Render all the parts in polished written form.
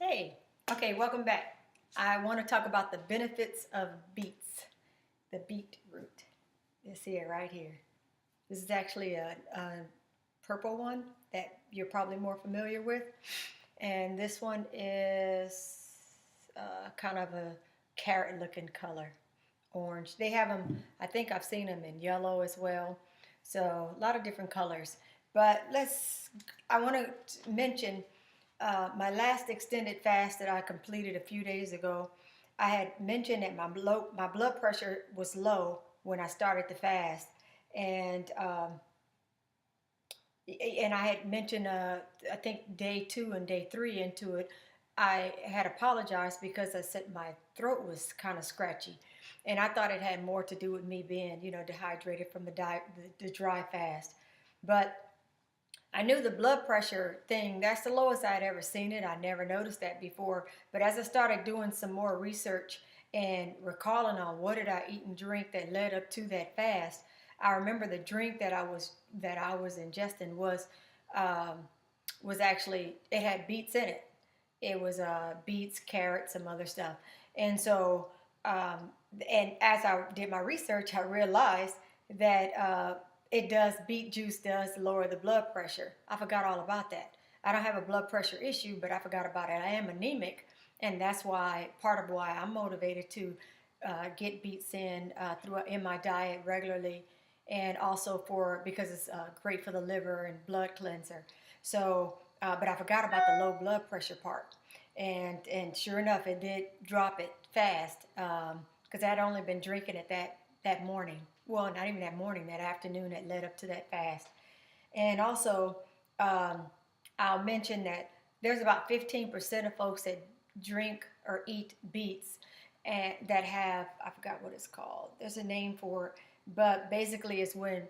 Hey, okay, welcome back. I want to talk about the benefits of beets, the beet root. This here, right here. This is actually a purple one that you're probably more familiar with. And this one is kind of a carrot looking color, orange. They have them, I think I've seen them in yellow as well. So a lot of different colors. But I want to mention my last extended fast that I completed a few days ago. I had mentioned that my blood pressure was low when I started the fast, and and I had mentioned I think day 2 and day 3 into it, I had apologized because I said my throat was kind of scratchy, and I thought it had more to do with me being dehydrated from the dry fast, but I knew the blood pressure thing, that's the lowest I'd ever seen it. I never noticed that before. But as I started doing some more research and recalling on what did I eat and drink that led up to that fast, I remember the drink that I was ingesting was actually, it had beets in it. It was beets, carrots, some other stuff. And so, um, and as I did my research, I realized that beet juice does lower the blood pressure. I forgot all about that. I don't have a blood pressure issue, but I forgot about it. I am anemic, and that's why part of why I'm motivated to get beets in my diet regularly, and also because it's great for the liver and blood cleanser. So, but I forgot about the low blood pressure part, and sure enough, it did drop it fast because I had only been drinking it that morning. Well, not even that morning, that afternoon that led up to that fast. And also, um, I'll mention that there's about 15% of folks that drink or eat beets and that have, I forgot what it's called. There's a name for it, but basically it's when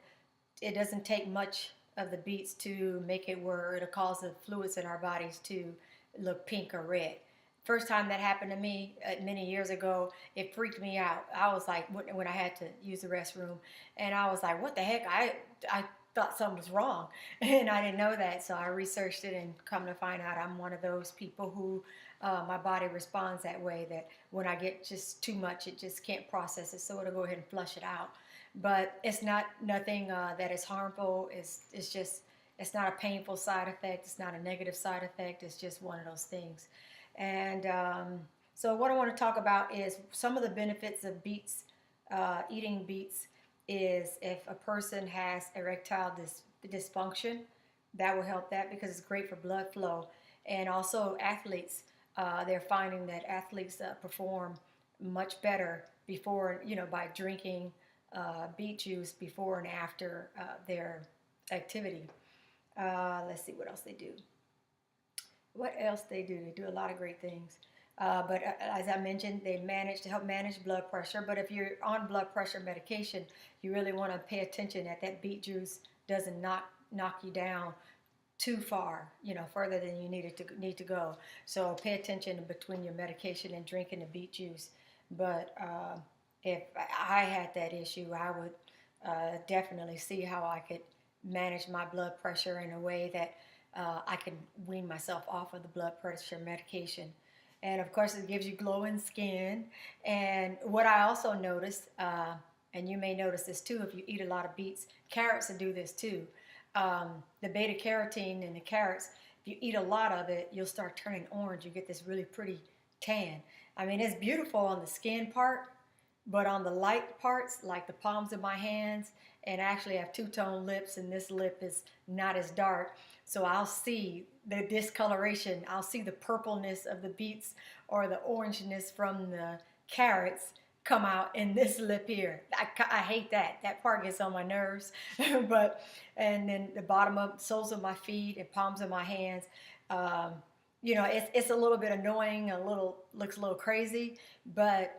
it doesn't take much of the beets to make it where it'll cause the fluids in our bodies to look pink or red. First time that happened to me many years ago, it freaked me out. I was like, when I had to use the restroom, and I was like, what the heck? I thought something was wrong, and I didn't know that. So I researched it, and come to find out, I'm one of those people who my body responds that way. That when I get just too much, it just can't process it, so it'll go ahead and flush it out. But it's not nothing that is harmful. It's not a painful side effect. It's not a negative side effect. It's just one of those things. And so what I want to talk about is some of the benefits of beets, eating beets, is if a person has erectile dysfunction, that will help that because it's great for blood flow. And also athletes, they're finding that athletes perform much better by drinking beet juice before and after their activity. Let's see what else they do. What else they do? They do a lot of great things. But as I mentioned, they manage to help manage blood pressure. But if you're on blood pressure medication, you really want to pay attention that beet juice doesn't knock you down too far, further than you need to go. So pay attention between your medication and drinking the beet juice. But if I had that issue, I would definitely see how I could manage my blood pressure in a way that I can wean myself off of the blood pressure medication. And of course, it gives you glowing skin. And what I also noticed, and you may notice this too if you eat a lot of beets, carrots will do this too. The beta carotene in the carrots, if you eat a lot of it, you'll start turning orange. You get this really pretty tan. I mean, it's beautiful on the skin part, but on the light parts, like the palms of my hands, and I actually have two-tone lips, and this lip is not as dark, so I'll see the discoloration. I'll see the purpleness of the beets or the orangeness from the carrots come out in this lip here. I hate that. That part gets on my nerves. And then the bottom of soles of my feet and palms of my hands, it's a little bit annoying, looks a little crazy, but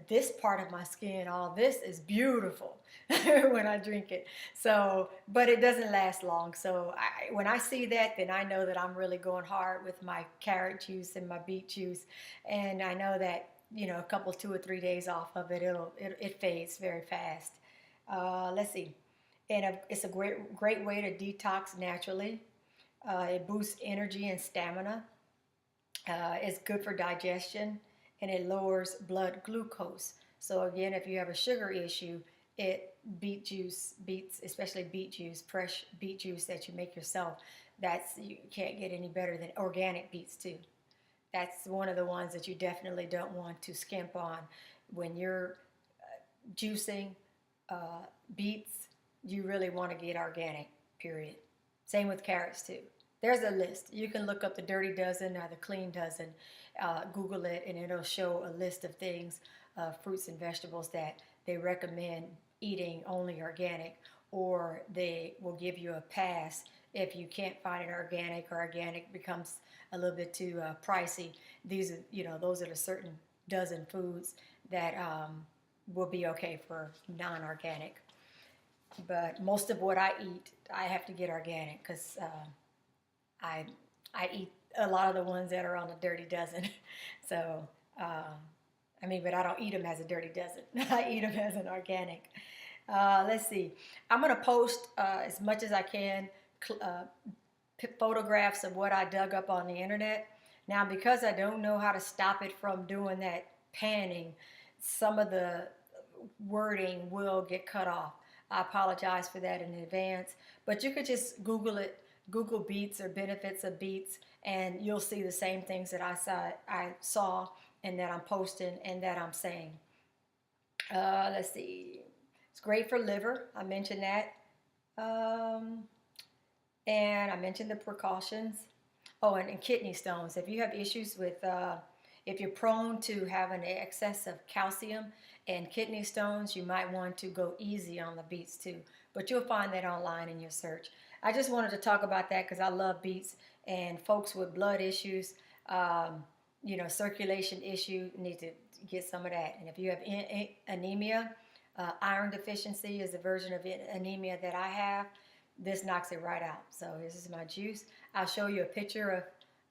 this part of my skin, all this is beautiful when I drink it. So, but it doesn't last long. So when I see that, then I know that I'm really going hard with my carrot juice and my beet juice, and I know that a couple 2 or 3 days off of it, it fades very fast. Let's see, and it's a great way to detox naturally. It boosts energy and stamina. It's good for digestion, and it lowers blood glucose. So again, if you have a sugar issue, beet juice, beets, especially beet juice, fresh beet juice that you make yourself, that's you can't get any better than organic beets too. That's one of the ones that you definitely don't want to skimp on when you're juicing beets. You really want to get organic. Period. Same with carrots too. There's a list. You can look up the Dirty Dozen or the Clean Dozen, Google it, and it'll show a list of things, fruits and vegetables that they recommend eating only organic, or they will give you a pass if you can't find it organic, or organic becomes a little bit too pricey. These are, those are the certain dozen foods that will be okay for non-organic. But most of what I eat, I have to get organic because I I eat a lot of the ones that are on the Dirty Dozen. So, but I don't eat them as a Dirty Dozen. I eat them as an organic. Let's see. I'm going to post as much as I can photographs of what I dug up on the internet. Now, because I don't know how to stop it from doing that panning, some of the wording will get cut off. I apologize for that in advance. But you could just Google it, Google beets or benefits of beets, and you'll see the same things that I saw and that I'm posting and that I'm saying. Let's see. It's great for liver. I mentioned that. And I mentioned the precautions. Oh, and kidney stones. If you have issues with, if you're prone to having an excess of calcium and kidney stones, you might want to go easy on the beets too. But you'll find that online in your search. I just wanted to talk about that because I love beets, and folks with blood issues, circulation issue, need to get some of that. And if you have anemia, iron deficiency is a version of anemia that I have. This knocks it right out. So this is my juice. I'll show you a picture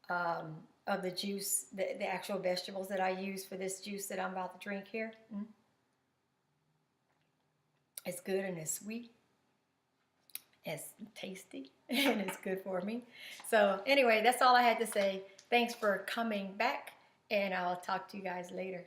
of the juice, the actual vegetables that I use for this juice that I'm about to drink here. It's good and it's sweet. It's tasty and it's good for me. So anyway, that's all I had to say. Thanks for coming back, and I'll talk to you guys later.